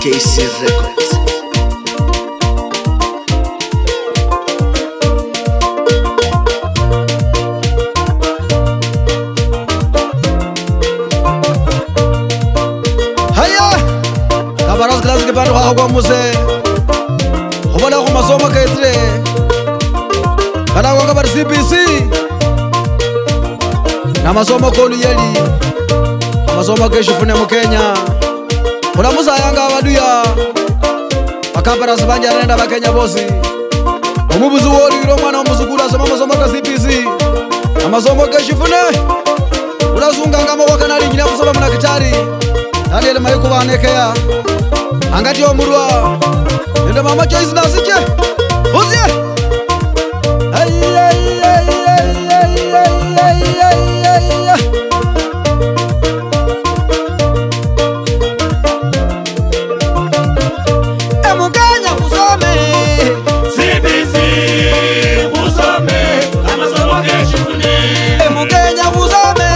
KC Records. Haya kabaras class ke baro ha kwa muse khobala go masomo ka etle bana go ka bar CBC na masomo kolu yeli masomo ke shufune mu Kenya kuna musa yanga abaduya bakabara sabanja nenda bakenya bosi omubuzi woli iro mwana omuzukuru asoma masomo ka CBC na masomo ke shufune ulazunga ngamo kwa kanali nyina kusoma muna kitari Daniel Maiko banekea angati omurwa nende mama Joyce nasije uzie ay ay ay ay ay ay emuganya kusome CBC kusome amasomo keshune emuganya kusome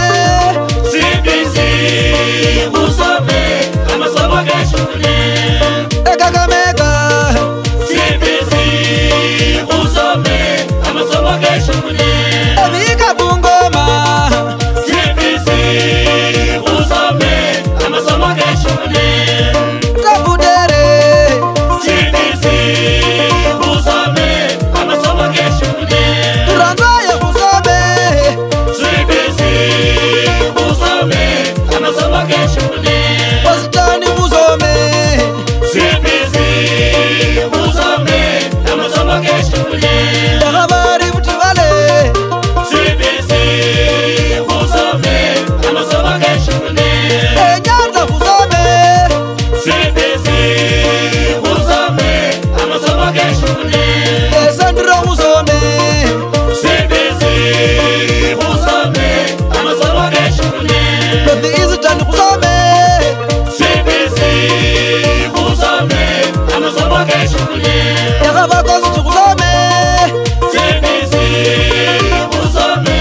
CBC kusome amasomo keshune Kakamega CBC kusome amasomo keshune Abika Bungoma CBC kusome amasomo keshune Kabudere CBC kusome amasomo keshune Ranzaya kusome CBC kusome amasomo keshune Wasitani kusome CBC kusome amasomo keshune Habari mtivale CBC kusome amasomo keshune Nyanza kusome CBC kusome amasomo keshune Sandra kusome CBC kusome amasomo keshune Lothi izitani kusome CBC kusome amasomo keshune Yakabakosi kusome CBC kusome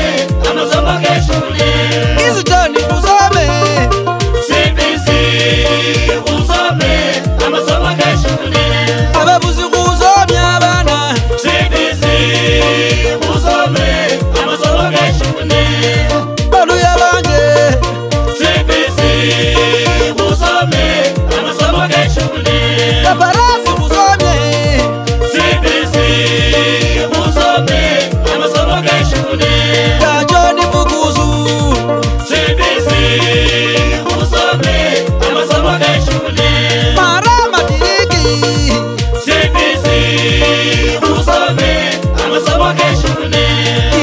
amasomo keshune Izitani kusome CBC kusome amasomo keshune Ababuzi kusome abana CBC kusome amasomo keshune Baluya bange CBC kusome amasomo keshune Kaparasi kusome CBC kusome amasomo keshune Kajoni Bukuzu CBC kusome amasomo keshune Marama Diriki CBC kusome amasomo keshune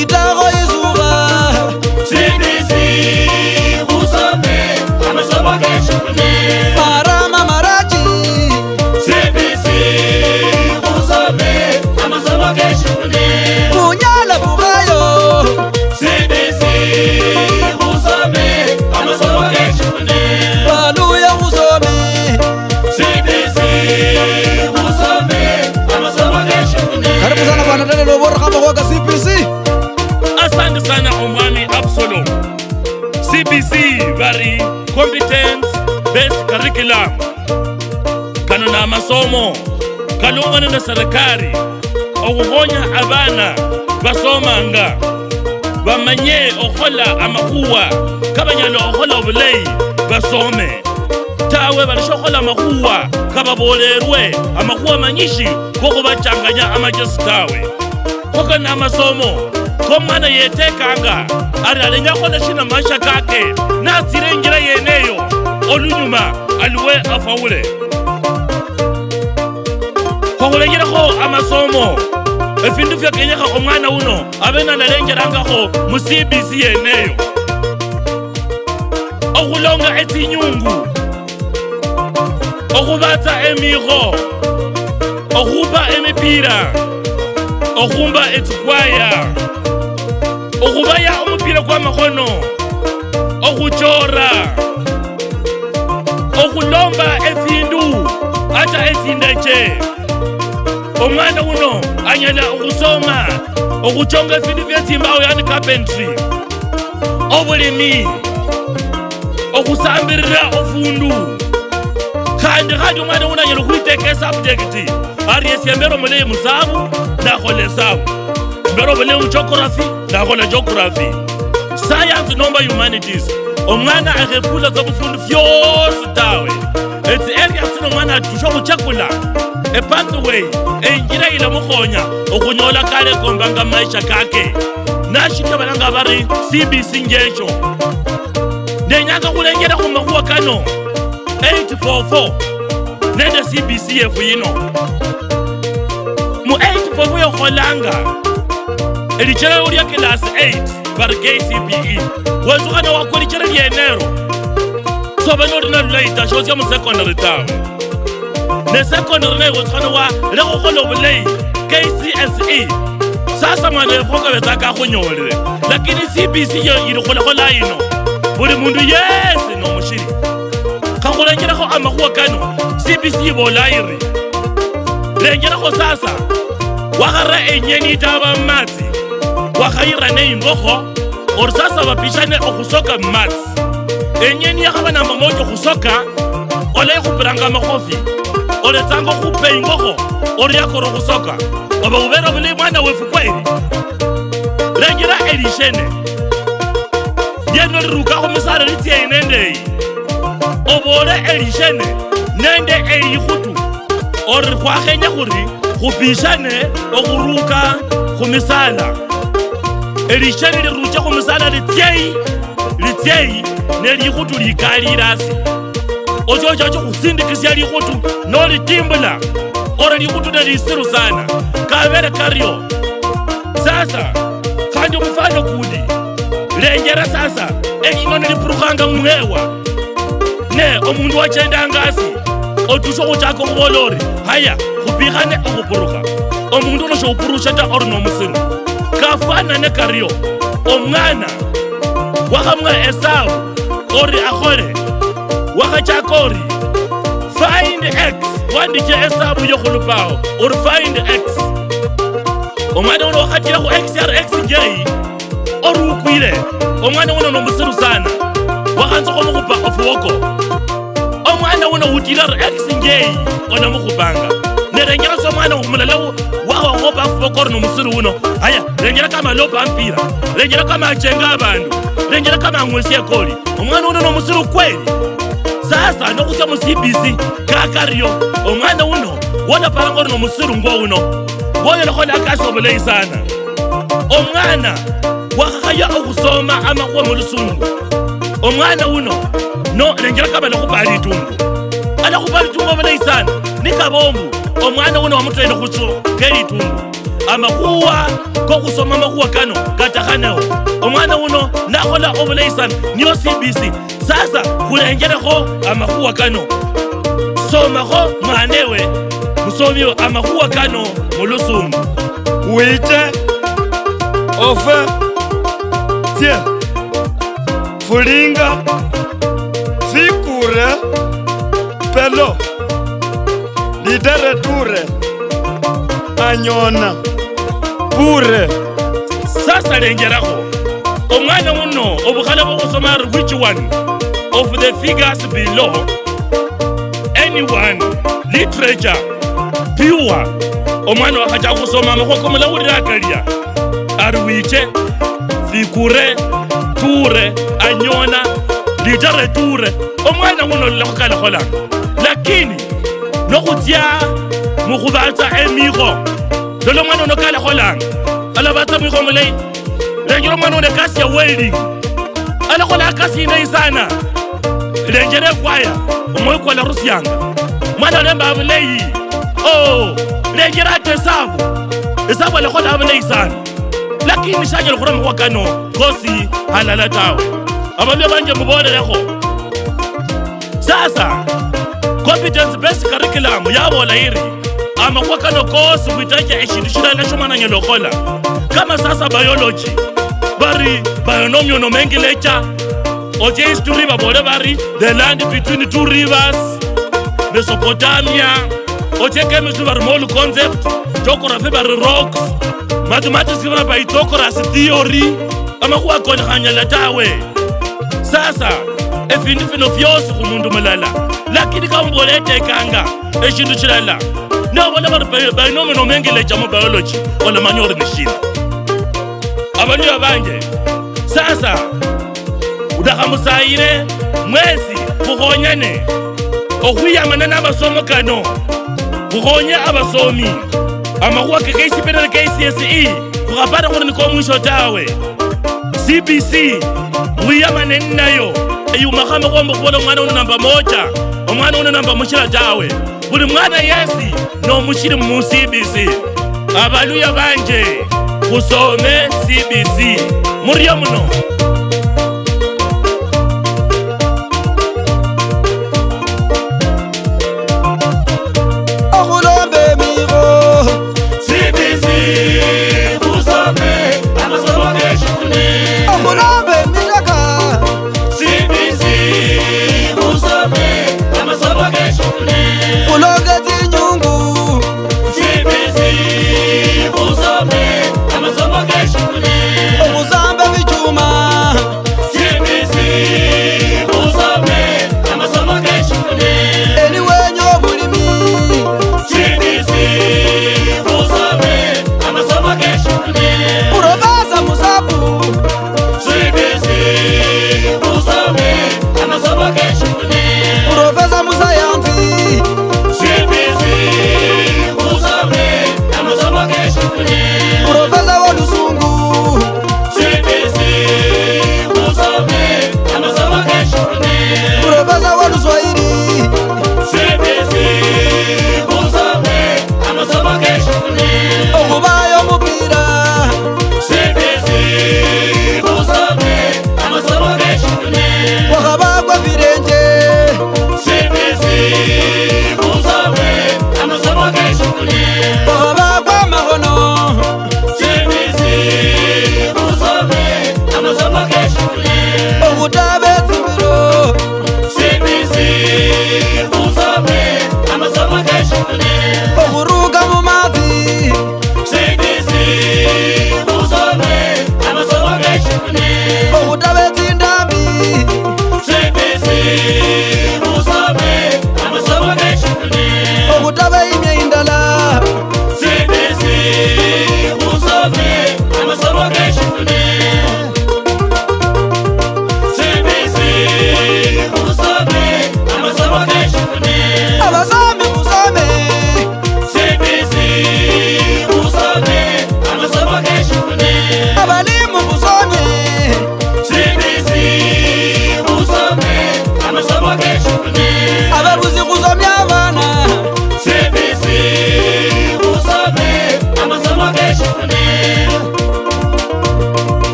Itago Izuba CBC kusome amasomo keshune Marama Marachi CBC kusome amasomo keshune Munyala Bugayo CBC kusome amasomo keshune Baluya kusome CBC kusome amasomo keshune. Karibu sana bwana dada Lobora kama kwa CBC Asante sana Omwami Absalom. CBC very competence based curriculum. Kano na masomo kalungana na serikali okuhonya abana basomanga bamanye okhola amakuwa kabanyalo okhola obulei basome tawe balishokhola amakuwa kababolerwe amakuwa manyishi koko bachanganya amajesi tawe koko na masomo komwana yetekanga ari alenyakola shina maisha kake natsire ngira yeneyo olunyuma aliwe afaule kwakulengerako amasomo efindu fyakenyeka omwana uno abe nanalengerangako mu CBC yeneyo okulonga etsinyungu okubatsa emikho okhupa emipira okhumba etsikwaya okhubaya omupira kwamakhono okhuchora okhulomba efindu ata etsindeche omwana uno anyala okhusoma okhuchonga efindu fyetsimbawo yani carpentry obulimi okusambirira ofundu kandi umwana unanyela khuiteka subject ari esiembero mule musabu nakhola esabu mbero mule geography nakhola geography science nomba humanities omwana akhefula tsa bufundu fyosi tawe eti area tsino mwana atusha khuchakula a pathway enjira ila mukhonya okhunyola kale kombanga maisha kake nashitya balanga bari CBC ngesho nenyanga khulengela khumakhuwa kano 844 nende CBC yefu yino mu 844 yokholanga elichera ulya class 8 bari KCPE wezukhana wakho lichera lyenero soba nolina lulaita shosya mu secondary tawe ne secondary nayo wezukhana wa lekhokhola obulayi KCSE sasa mwana yefoka bezaka akhunyolele lakini CBC yo ili khulakhola yino buli mundu yesi nomushiri khakhulenjelekho amakhuwa kano CBC ibolayiri lenjelekho sasa wakhara enyeni itaba mmatsi wakhayira neingokho ori sasa bapishane okhusoka mmatsi enyeni yakhaba namba moja khusoka olaikhupiranga amakhofi oletsanga okhupa ingokho ori yakora okhusoka oba ubera bulayi mwana wefu kweli lenjela elishene lyeno lirukakho misala lityeyi nendeyi obole elishene nende elikhutu ori khwakhenya khuri khupishane okhuruka khumisala elishene liruche khumisala lityeyi nelikhutu likalilasi ochochocho khusindikisya likhutu nolitimbula ori likhutu nelisiru sana kabere karyo sasa khandi mufano kuli lenjera sasa elino nilipurukhanga mwewa ne omundu wachendangasi otusha khuchaka khubola ori haya khupikhane okhupurukha omundu uno shopurusha ta ori nomusiru kafanane karyo omwana wakhamwa esawu ori akhole wakhachaka ori find x wandike esabu yokhulupawo ori find x omwana uno wakhatila khu xrx njeyi ori ukwile omwana uno nomusiru sana wakhanza khomukhupa ofuwoko omwana uno utila ri x njeyi onamukhupanga nerengela so omwana mulala wakhokhopa afuwoko ori nomusiru uno haya rengela kama lopa mpira rengela kama achenga abandu rengela kama ang'wesya ekoli omwana uno nomusiru kweli sasa nokhusya mu CBC kakaryo omwana uno wonapalanga ori nomusiru ngo uno woyolekhola akasi obulayi sana omwana wakhakhaya okhusoma amakhuwa mulusungu omwana uno no lengela kama lekhupa litungu alakhupa litungu obulayi sana nikabombu omwana uno wamutwele khutso kelitungu amakhuwa kokhusoma amakhuwa kano katakhanewo omwana uno nakhola obulayi sana niyo CBC sasa khulenjelekho amakhuwa kano somakho mwanewe musomyo amakhuwa kano mulusungu wite ofe tye fulinga fikure pelo lidereture anyona pure sasa lenjelakho omwana uno obukhala bwokhusoma ari which one of the figures below anyone literature pure omwana wakhacha khusoma amakhuwa komulawulira akalya ari wiche fikure ture anyona literature omwana uno lilakhukalakholanga lakini nokhutya mukhubatsa emikho lolo omwana uno kalakholanga alabatsa mwikho mulayi lenjela omwana uno ekasi ya welding alakhola akasi inayi sana lenjela ekwaya omwoyo kwalarusyanga mwana lemba bulayi lenjela ate esabu alakhola bulayi sana lakini shajela khura makhuwa kano kosi halala tawe abalwe banje mubolelekho sasa competence based curriculum yabola iri amakhuwa kano kosi khwitacha eshindu shilala shomwana anyala okhola kama sasa biology bari binomial nomenclature oche history babole bari the land between two rivers Mesopotamia oche chemistry bari mole concept geography bari rocks mathematics bari Pythagoras theory amakhuwa kona khanyala tawe sasa efindu fino fyosi kumundu mulala lakini kamboletekanga eshindu chilala nabona bari binomino mengelecha mu biology olamanya ori nishina abandu abanje sasa udakhamusayile mwesi kukhonyane okhwiyamana n'abasomo kano kukhonye abasomi amakhuwa ke KCPE na KCSE kukhapata khuri niko mwisho tawe CBC mwiyamane nnayo eyumakhame khomba khubola omwana uno namba moja omwana uno namba mushila tawe buli mwana yesi nomushili mu CBC abaluya banje khusome CBC muriyo muno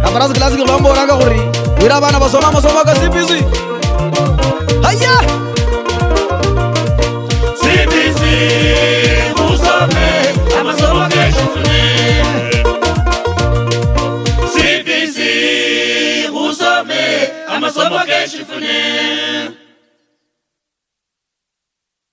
Kabarasi klasi kilombo ranga kuri wira bana basoma ka CBC